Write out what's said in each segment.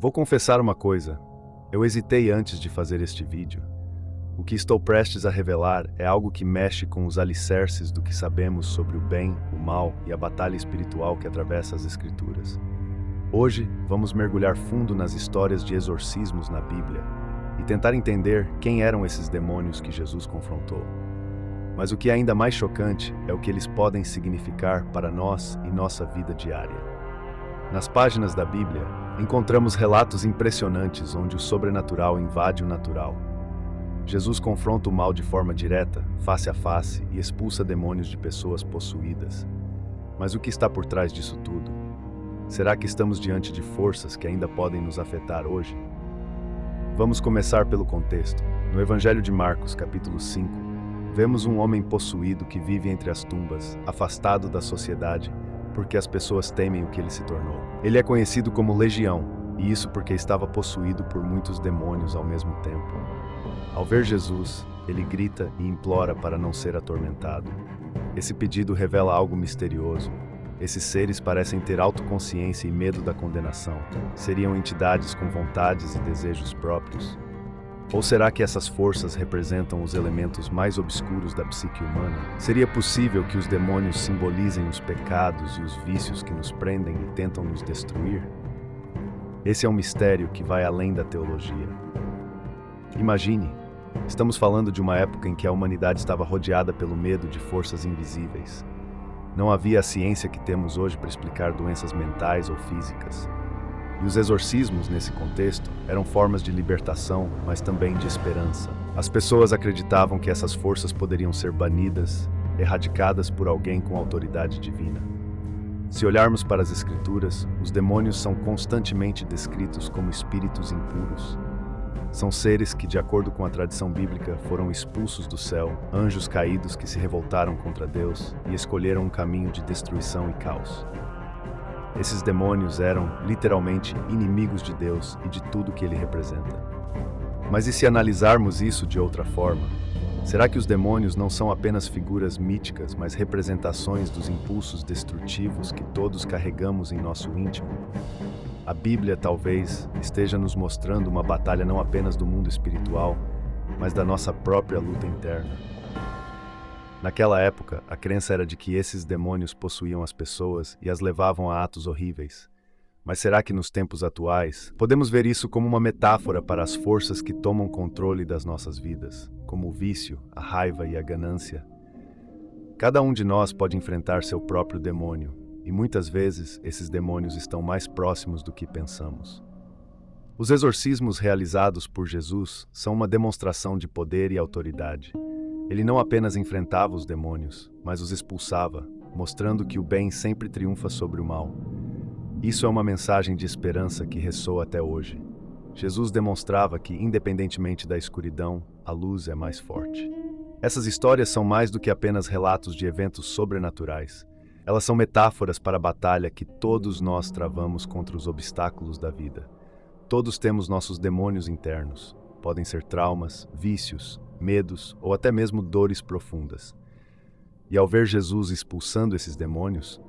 Vou confessar uma coisa. Eu hesitei antes de fazer este vídeo. O que estou prestes a revelar é algo que mexe com os alicerces do que sabemos sobre o bem, o mal e a batalha espiritual que atravessa as Escrituras. Hoje, vamos mergulhar fundo nas histórias de exorcismos na Bíblia e tentar entender quem eram esses demônios que Jesus confrontou. Mas o que é ainda mais chocante é o que eles podem significar para nós e nossa vida diária. Nas páginas da Bíblia, encontramos relatos impressionantes onde o sobrenatural invade o natural. Jesus confronta o mal de forma direta, face a face, e expulsa demônios de pessoas possuídas. Mas o que está por trás disso tudo? Será que estamos diante de forças que ainda podem nos afetar hoje? Vamos começar pelo contexto. No Evangelho de Marcos, capítulo 5, vemos um homem possuído que vive entre as tumbas, afastado da sociedade, porque as pessoas temem o que ele se tornou. Ele é conhecido como Legião, e isso porque estava possuído por muitos demônios ao mesmo tempo. Ao ver Jesus, ele grita e implora para não ser atormentado. Esse pedido revela algo misterioso. Esses seres parecem ter autoconsciência e medo da condenação. Seriam entidades com vontades e desejos próprios? Ou será que essas forças representam os elementos mais obscuros da psique humana? Seria possível que os demônios simbolizem os pecados e os vícios que nos prendem e tentam nos destruir? Esse é um mistério que vai além da teologia. Imagine, estamos falando de uma época em que a humanidade estava rodeada pelo medo de forças invisíveis. Não havia a ciência que temos hoje para explicar doenças mentais ou físicas. E os exorcismos, nesse contexto, eram formas de libertação, mas também de esperança. As pessoas acreditavam que essas forças poderiam ser banidas, erradicadas por alguém com autoridade divina. Se olharmos para as Escrituras, os demônios são constantemente descritos como espíritos impuros. São seres que, de acordo com a tradição bíblica, foram expulsos do céu, anjos caídos que se revoltaram contra Deus e escolheram um caminho de destruição e caos. Esses demônios eram, literalmente, inimigos de Deus e de tudo que ele representa. Mas e se analisarmos isso de outra forma? Será que os demônios não são apenas figuras míticas, mas representações dos impulsos destrutivos que todos carregamos em nosso íntimo? A Bíblia talvez esteja nos mostrando uma batalha não apenas do mundo espiritual, mas da nossa própria luta interna. Naquela época, a crença era de que esses demônios possuíam as pessoas e as levavam a atos horríveis. Mas será que nos tempos atuais, podemos ver isso como uma metáfora para as forças que tomam controle das nossas vidas, como o vício, a raiva e a ganância? Cada um de nós pode enfrentar seu próprio demônio, e muitas vezes esses demônios estão mais próximos do que pensamos. Os exorcismos realizados por Jesus são uma demonstração de poder e autoridade. Ele não apenas enfrentava os demônios, mas os expulsava, mostrando que o bem sempre triunfa sobre o mal. Isso é uma mensagem de esperança que ressoa até hoje. Jesus demonstrava que, independentemente da escuridão, a luz é mais forte. Essas histórias são mais do que apenas relatos de eventos sobrenaturais. Elas são metáforas para a batalha que todos nós travamos contra os obstáculos da vida. Todos temos nossos demônios internos. Podem ser traumas, vícios, medos ou até mesmo dores profundas. E ao ver Jesus expulsando esses demônios,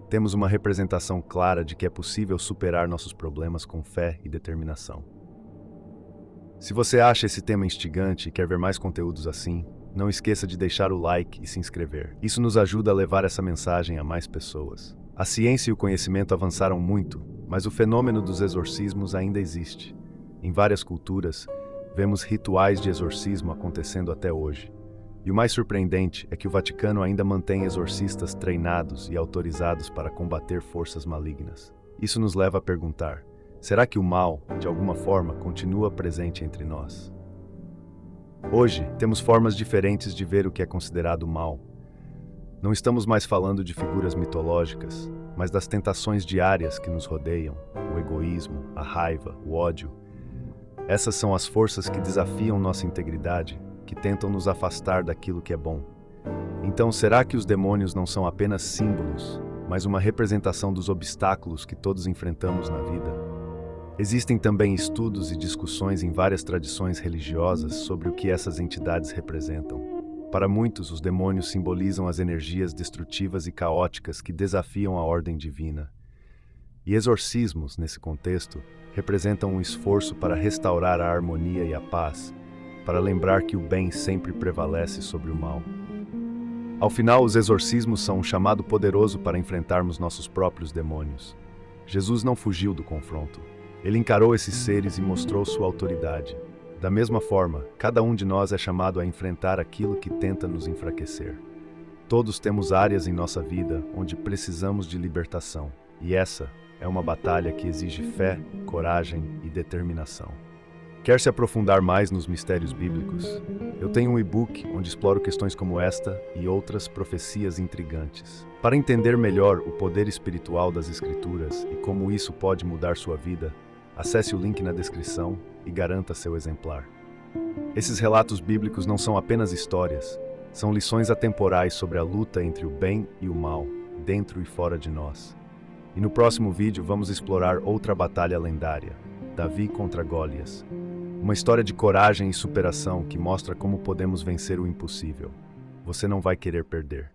temos uma representação clara de que é possível superar nossos problemas com fé e determinação. Se você acha esse tema instigante e quer ver mais conteúdos assim, não esqueça de deixar o like e se inscrever. Isso nos ajuda a levar essa mensagem a mais pessoas. A ciência e o conhecimento avançaram muito, mas o fenômeno dos exorcismos ainda existe. Em várias culturas, vemos rituais de exorcismo acontecendo até hoje. E o mais surpreendente é que o Vaticano ainda mantém exorcistas treinados e autorizados para combater forças malignas. Isso nos leva a perguntar: será que o mal, de alguma forma, continua presente entre nós? Hoje, temos formas diferentes de ver o que é considerado mal. Não estamos mais falando de figuras mitológicas, mas das tentações diárias que nos rodeiam, o egoísmo, a raiva, o ódio. Essas são as forças que desafiam nossa integridade, que tentam nos afastar daquilo que é bom. Então, será que os demônios não são apenas símbolos, mas uma representação dos obstáculos que todos enfrentamos na vida? Existem também estudos e discussões em várias tradições religiosas sobre o que essas entidades representam. Para muitos, os demônios simbolizam as energias destrutivas e caóticas que desafiam a ordem divina. E exorcismos, nesse contexto, representam um esforço para restaurar a harmonia e a paz, para lembrar que o bem sempre prevalece sobre o mal. Ao final, os exorcismos são um chamado poderoso para enfrentarmos nossos próprios demônios. Jesus não fugiu do confronto. Ele encarou esses seres e mostrou sua autoridade. Da mesma forma, cada um de nós é chamado a enfrentar aquilo que tenta nos enfraquecer. Todos temos áreas em nossa vida onde precisamos de libertação, e essa é uma batalha que exige fé, coragem e determinação. Quer se aprofundar mais nos mistérios bíblicos? Eu tenho um e-book onde exploro questões como esta e outras profecias intrigantes. Para entender melhor o poder espiritual das Escrituras e como isso pode mudar sua vida, acesse o link na descrição e garanta seu exemplar. Esses relatos bíblicos não são apenas histórias, são lições atemporais sobre a luta entre o bem e o mal, dentro e fora de nós. E no próximo vídeo vamos explorar outra batalha lendária, Davi contra Golias. Uma história de coragem e superação que mostra como podemos vencer o impossível. Você não vai querer perder.